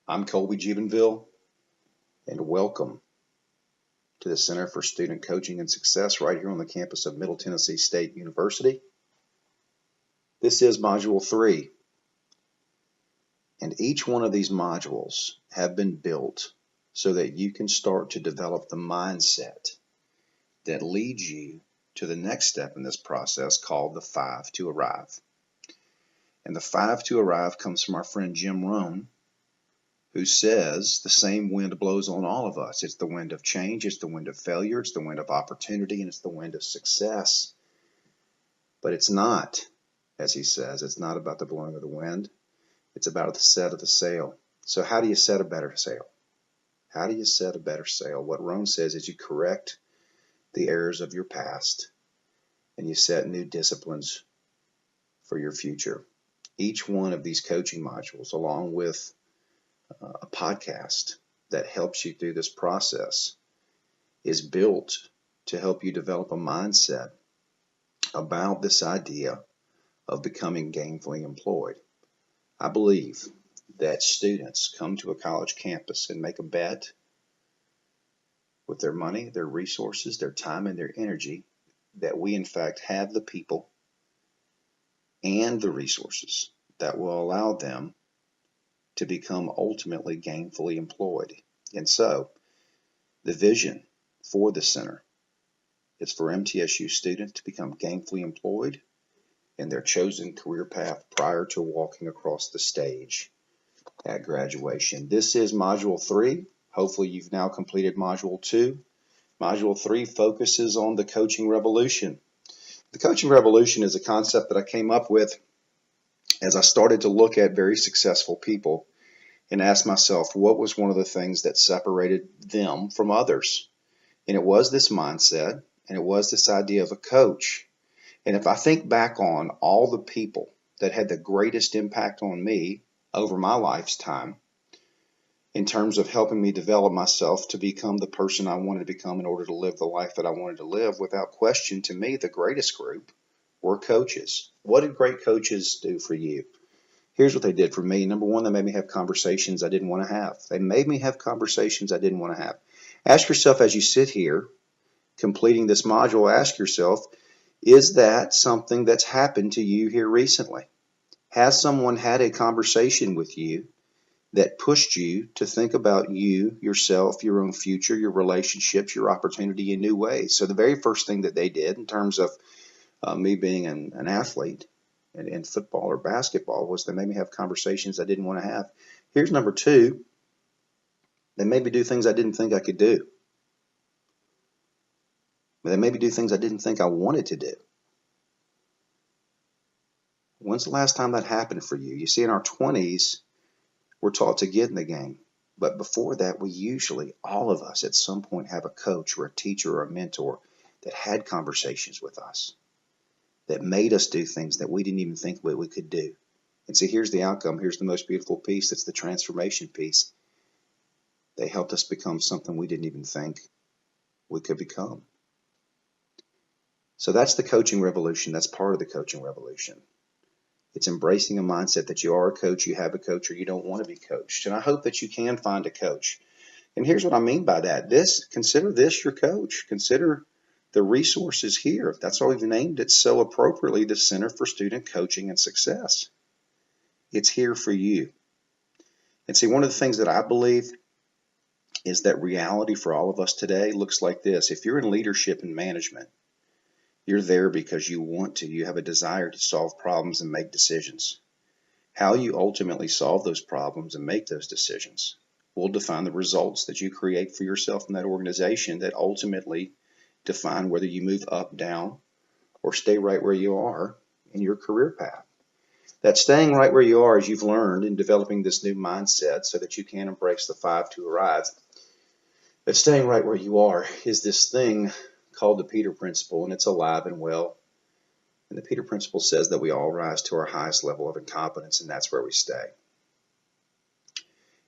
I'm Colby Jubenville, and welcome to the Center for Student Coaching and Success right here on the campus of Middle Tennessee State University. This is Module 3, and each one of these modules have been built so that you can start to develop the mindset that leads you to the next step in this process called the 5 to Arrive. And the 5 to Arrive comes from our friend Jim Rohn, who says the same wind blows on all of us. It's the wind of change, it's the wind of failure, it's the wind of opportunity, and it's the wind of success. But it's not, as he says, it's not about the blowing of the wind. It's about the set of the sail. So how do you set a better sail? How do you set a better sail? What Rohn says is you correct the errors of your past and you set new disciplines for your future. Each one of these coaching modules, along with a podcast that helps you through this process, is built to help you develop a mindset about this idea of becoming gainfully employed. I believe that students come to a college campus and make a bet with their money, their resources, their time, and their energy that we in fact have the people and the resources that will allow them to become ultimately gainfully employed. And so, the vision for the center is for MTSU students to become gainfully employed in their chosen career path prior to walking across the stage at graduation. This is Module 3. Hopefully you've now completed Module 2. Module 3 focuses on the coaching revolution. The coaching revolution is a concept that I came up with as I started to look at very successful people and ask myself, what was one of the things that separated them from others? And it was this mindset, and it was this idea of a coach. And if I think back on all the people that had the greatest impact on me over my lifetime, in terms of helping me develop myself to become the person I wanted to become in order to live the life that I wanted to live, without question, to me, the greatest group were coaches. What did great coaches do for you? Here's what they did for me. Number one, they made me have conversations I didn't want to have. They made me have conversations I didn't want to have. Ask yourself as you sit here completing this module, ask yourself, is that something that's happened to you here recently? Has someone had a conversation with you that pushed you to think about you, yourself, your own future, your relationships, your opportunity in new ways? So the very first thing that they did in terms of me being an athlete in football or basketball was they made me have conversations I didn't want to have. Here's number two. They made me do things I didn't think I could do. They made me do things I didn't think I wanted to do. When's the last time that happened for you? You see, in our 20s, we're taught to get in the game. But before that, we usually, all of us at some point, have a coach or a teacher or a mentor that had conversations with us, that made us do things that we didn't even think we could do. And see, here's the outcome. Here's the most beautiful piece. It's the transformation piece. They helped us become something we didn't even think we could become. So that's the coaching revolution. That's part of the coaching revolution. It's embracing a mindset that you are a coach, you have a coach, or you don't want to be coached. And I hope that you can find a coach. And here's what I mean by that. Consider this your coach. Consider the resources here. That's why we've named it so appropriately the Center for Student Coaching and Success. It's here for you. And see, one of the things that I believe is that reality for all of us today looks like this. If you're in leadership and management, you're there because you want to. You have a desire to solve problems and make decisions. How you ultimately solve those problems and make those decisions will define the results that you create for yourself in that organization that ultimately define whether you move up, down, or stay right where you are in your career path. That staying right where you are, as you've learned in developing this new mindset so that you can embrace the 5 to Arrive, that staying right where you are is this thing called the Peter Principle, and it's alive and well. And the Peter Principle says that we all rise to our highest level of incompetence, and that's where we stay.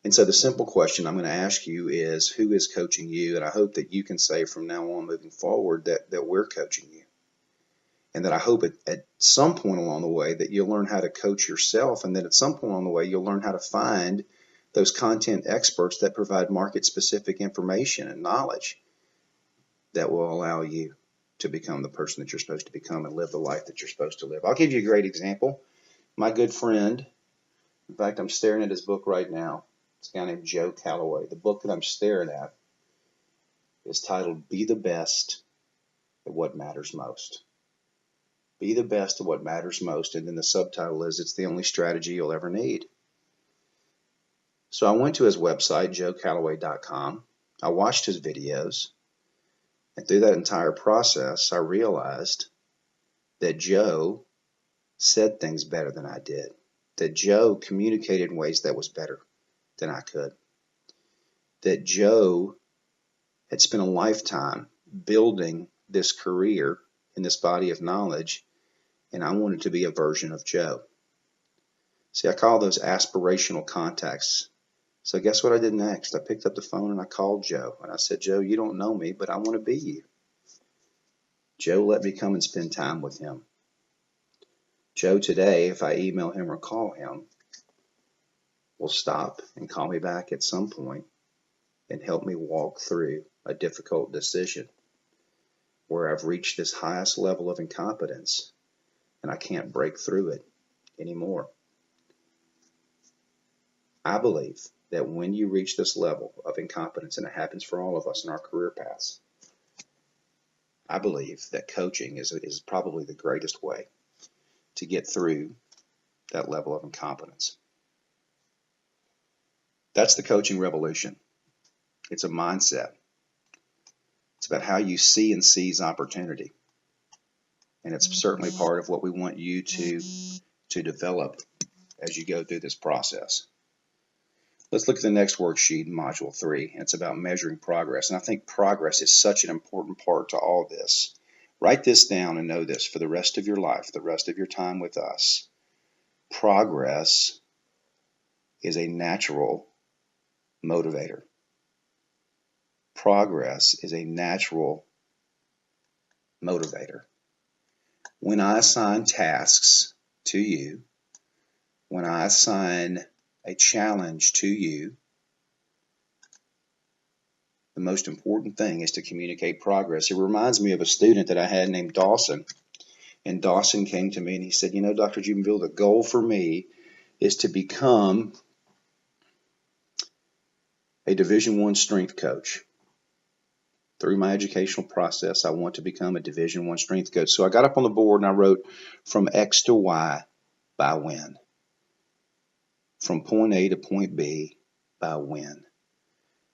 And so the simple question I'm going to ask you is, who is coaching you? And I hope that you can say from now on moving forward that we're coaching you. And that I hope at some point along the way that you'll learn how to coach yourself, and that at some point along the way you'll learn how to find those content experts that provide market-specific information and knowledge that will allow you to become the person that you're supposed to become and live the life that you're supposed to live. I'll give you a great example. My good friend, in fact, I'm staring at his book right now. It's a guy named Joe Calloway. The book that I'm staring at is titled Be the Best at What Matters Most. Be the best at what matters most. And then the subtitle is It's the Only Strategy You'll Ever Need. So I went to his website, joecalloway.com. I watched his videos. And through that entire process, I realized that Joe said things better than I did. That Joe communicated in ways that was better than I could. That Joe had spent a lifetime building this career in this body of knowledge, and I wanted to be a version of Joe. See, I call those aspirational contacts. So guess what I did next? I picked up the phone and I called Joe. And I said, Joe, you don't know me, but I want to be you. Joe let me come and spend time with him. Joe today, if I email him or call him, will stop and call me back at some point and help me walk through a difficult decision where I've reached this highest level of incompetence and I can't break through it anymore. I believe that when you reach this level of incompetence, and it happens for all of us in our career paths, I believe that coaching is probably the greatest way to get through that level of incompetence. That's the coaching revolution. It's a mindset. It's about how you see and seize opportunity. And it's certainly part of what we want you to develop as you go through this process. Let's look at the next worksheet in Module 3. It's about measuring progress. And I think progress is such an important part to all this. Write this down and know this for the rest of your life, the rest of your time with us. Progress is a natural motivator. Progress is a natural motivator. When I assign tasks to you, when I assign a challenge to you, the most important thing is to communicate progress. It reminds me of a student that I had named Dawson. And Dawson came to me and he said, you know, Dr. Jubenville, the goal for me is to become a Division I strength coach. Through my educational process, I want to become a Division I strength coach. So I got up on the board and I wrote from X to Y by when. From point A to point B by when.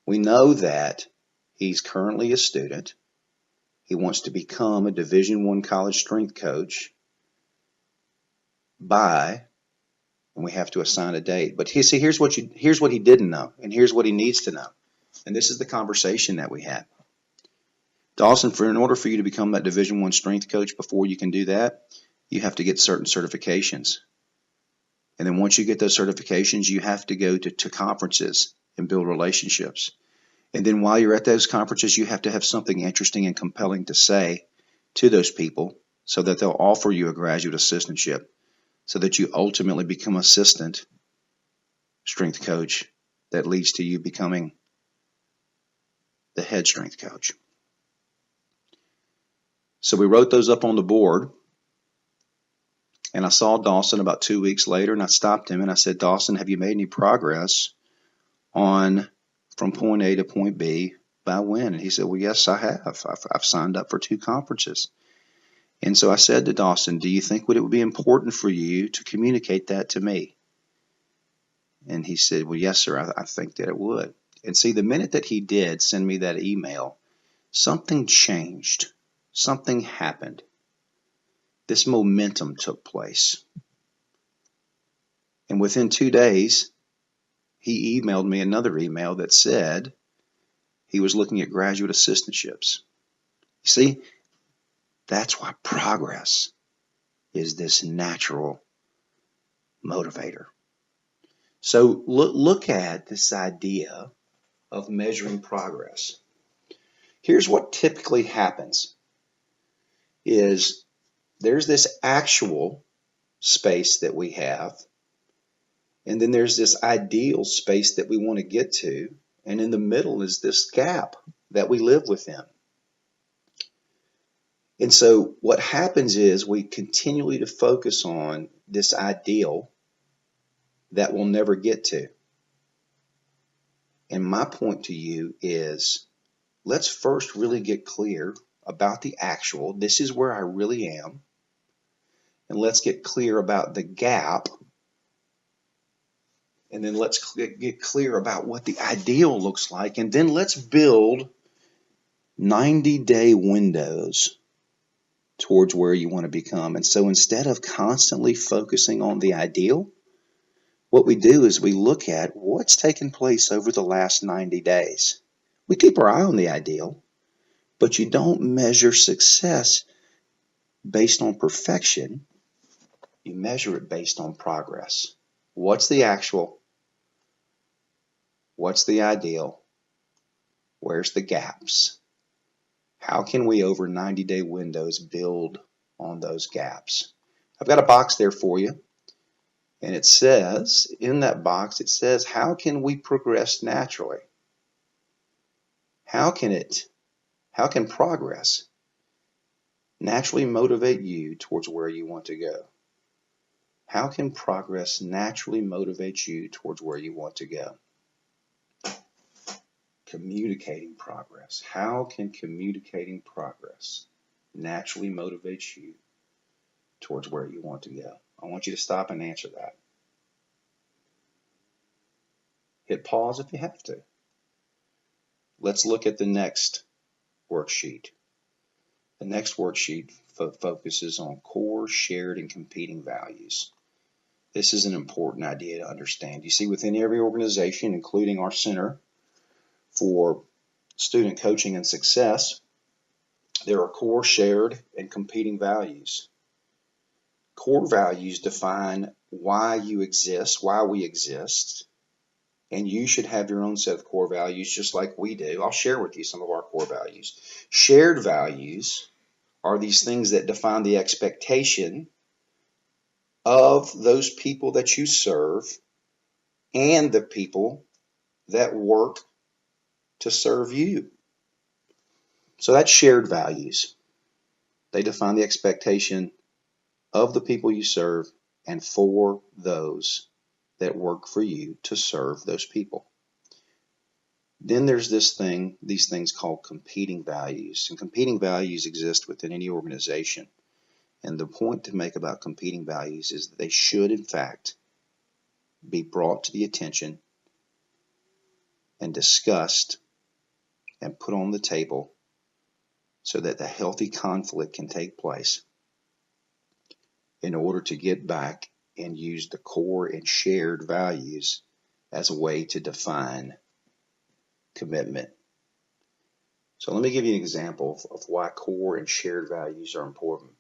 We know that he's currently a student. He wants to become a Division I college strength coach by, and we have to assign a date. But see, here's what he didn't know, and here's what he needs to know. And this is the conversation that we had. Dawson, in order for you to become that Division I strength coach, before you can do that, you have to get certain certifications. And then once you get those certifications, you have to go to conferences and build relationships. And then while you're at those conferences, you have to have something interesting and compelling to say to those people so that they'll offer you a graduate assistantship so that you ultimately become assistant strength coach that leads to you becoming the head strength coach. So we wrote those up on the board. And I saw Dawson about 2 weeks later, and I stopped him and I said, Dawson, have you made any progress on from point A to point B by when? And he said, well, yes, I have. I've signed up for 2 conferences. And so I said to Dawson, do you think it would be important for you to communicate that to me? And he said, well, yes, sir, I think that it would. And see, the minute that he did send me that email, something changed. Something happened. This momentum took place. And within 2 days, he emailed me another email that said he was looking at graduate assistantships. You see, that's why progress is this natural motivator. So look at this idea of measuring progress. Here's what typically happens is there's this actual space that we have, And then there's this ideal space that we want to get to. And in the middle is this gap that we live within. And so what happens is we continually to focus on this ideal that we'll never get to. And my point to you is, let's first really get clear about the actual. This is where I really am. And let's get clear about the gap. And then let's get clear about what the ideal looks like. And then let's build 90-day windows towards where you want to become. And so instead of constantly focusing on the ideal, what we do is we look at what's taken place over the last 90 days. We keep our eye on the ideal, but you don't measure success based on perfection. You measure it based on progress. What's the actual? What's the ideal? Where's the gaps? How can we, over 90-day windows, build on those gaps? I've got a box there for you. And it says, in that box, it says, how can we progress naturally? How can progress naturally motivate you towards where you want to go? How can progress naturally motivate you towards where you want to go? Communicating progress. How can communicating progress naturally motivate you towards where you want to go? I want you to stop and answer that. Hit pause if you have to. Let's look at the next worksheet. The next worksheet focuses on core, shared, and competing values. This is an important idea to understand. You see, within every organization, including our Center for Student Coaching and Success, there are core, shared, and competing values. Core values define why you exist, why we exist, and you should have your own set of core values just like we do. I'll share with you some of our core values. Shared values are these things that define the expectation of those people that you serve and the people that work to serve you. So that's shared values. They define the expectation of the people you serve and for those that work for you to serve those people. Then there's these things called competing values. And competing values exist within any organization. And the point to make about competing values is that they should, in fact, be brought to the attention and discussed and put on the table so that the healthy conflict can take place in order to get back and use the core and shared values as a way to define commitment. So let me give you an example of why core and shared values are important.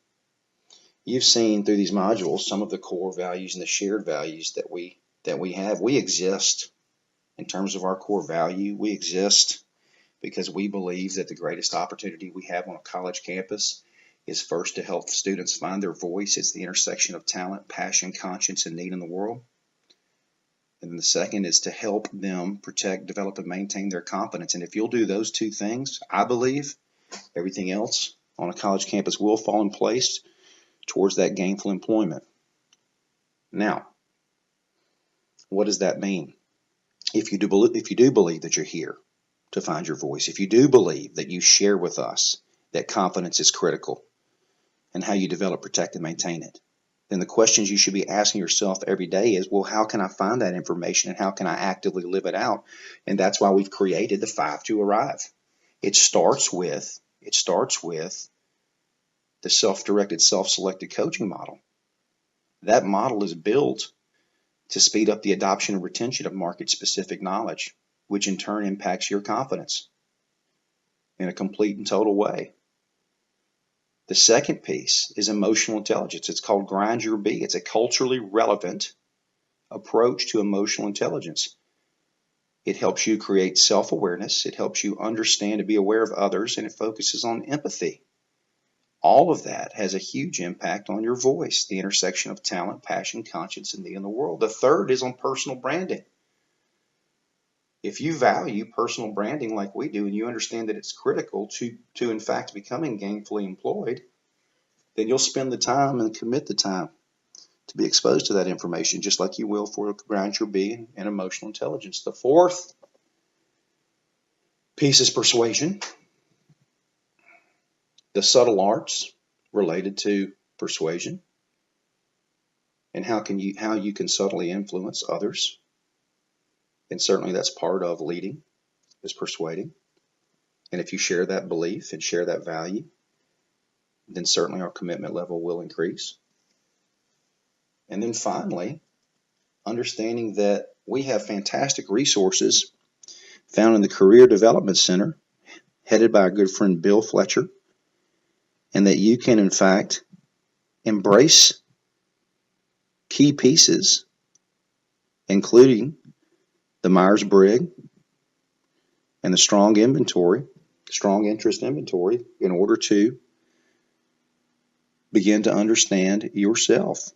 You've seen through these modules some of the core values and the shared values that we have. We exist in terms of our core value. We exist because we believe that the greatest opportunity we have on a college campus is first to help students find their voice. It's the intersection of talent, passion, conscience, and need in the world. And then the second is to help them protect, develop, and maintain their confidence. And if you'll do those two things, I believe everything else on a college campus will fall in place towards that gainful employment. Now, what does that mean? If you do believe that you're here to find your voice, if you do believe that you share with us that confidence is critical and how you develop, protect, and maintain it, then the questions you should be asking yourself every day is, well, how can I find that information and how can I actively live it out? And that's why we've created the 5 to Arrive. It starts with the self-directed, self-selected coaching model. That model is built to speed up the adoption and retention of market-specific knowledge, which in turn impacts your confidence in a complete and total way. The second piece is emotional intelligence. It's called Grind Your Bee. It's a culturally relevant approach to emotional intelligence. It helps you create self-awareness. It helps you understand and be aware of others, and it focuses on empathy. All of that has a huge impact on your voice, the intersection of talent, passion, conscience, and me in the world. The third is on personal branding. If you value personal branding like we do, and you understand that it's critical to in fact becoming gainfully employed, then you'll spend the time and commit the time to be exposed to that information, just like you will for ground your being and emotional intelligence. The fourth piece is persuasion, the subtle arts related to persuasion, and how you can subtly influence others. And certainly that's part of leading, is persuading. And if you share that belief and share that value, then certainly our commitment level will increase. And then finally, understanding that we have fantastic resources found in the Career Development Center, headed by our good friend Bill Fletcher, and that you can in fact embrace key pieces, including the Myers-Briggs and the strong interest inventory, in order to begin to understand yourself,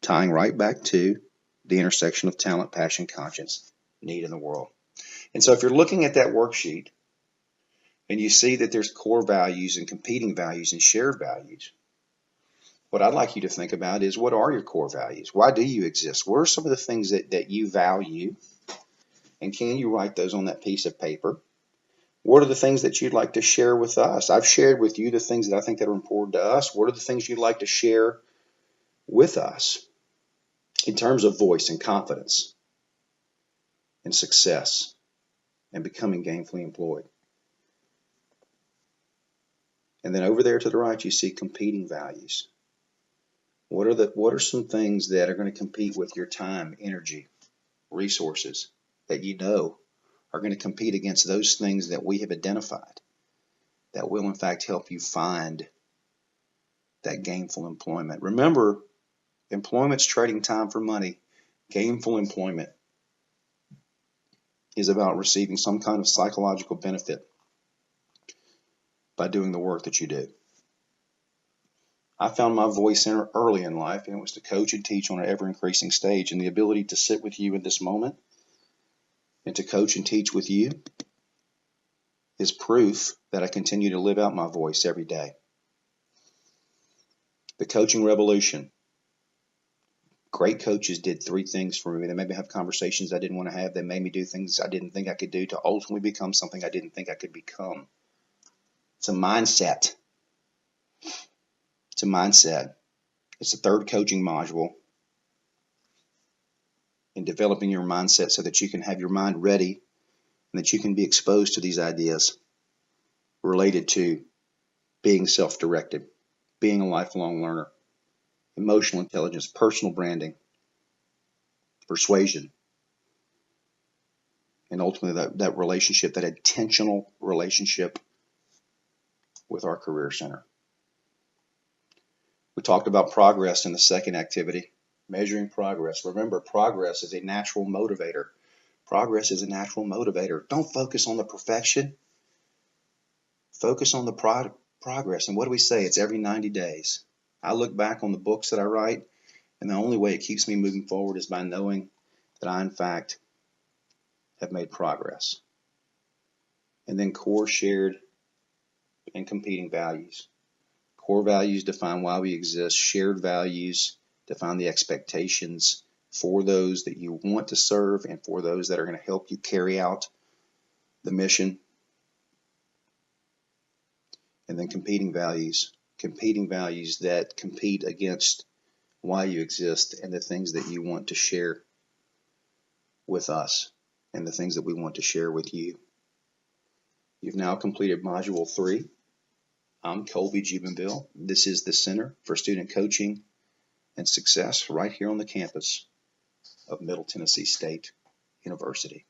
tying right back to the intersection of talent, passion, conscience, need in the world. And so if you're looking at that worksheet and you see that there's core values and competing values and shared values, what I'd like you to think about is, what are your core values? Why do you exist? What are some of the things that you value? And can you write those on that piece of paper? What are the things that you'd like to share with us? I've shared with you the things that I think that are important to us. What are the things you'd like to share with us in terms of voice and confidence and success and becoming gainfully employed? And then over there to the right, you see competing values. What are some things that are going to compete with your time, energy, resources, that you know are going to compete against those things that we have identified that will in fact help you find that gainful employment? Remember, employment's trading time for money. Gainful employment is about receiving some kind of psychological benefit by doing the work that you do. I found my voice early in life, and it was to coach and teach on an ever-increasing stage. And the ability to sit with you in this moment and to coach and teach with you is proof that I continue to live out my voice every day. The coaching revolution. Great coaches did three things for me. They made me have conversations I didn't want to have. They made me do things I didn't think I could do to ultimately become something I didn't think I could become. It's a mindset. It's a mindset. It's the third coaching module in developing your mindset so that you can have your mind ready and that you can be exposed to these ideas related to being self-directed, being a lifelong learner, emotional intelligence, personal branding, persuasion, and ultimately that relationship, that intentional relationship with our career center. We talked about progress in the second activity, measuring progress. Remember, progress is a natural motivator. Progress is a natural motivator. Don't focus on the perfection. Focus on the progress. And what do we say? It's every 90 days. I look back on the books that I write, and the only way it keeps me moving forward is by knowing that I, in fact, have made progress. And then core, shared, and competing values. Core values define why we exist. Shared values define the expectations for those that you want to serve and for those that are going to help you carry out the mission. And then competing values that compete against why you exist and the things that you want to share with us and the things that we want to share with you. You've now completed Module 3. I'm Colby Jubenville. This is the Center for Student Coaching and Success right here on the campus of Middle Tennessee State University.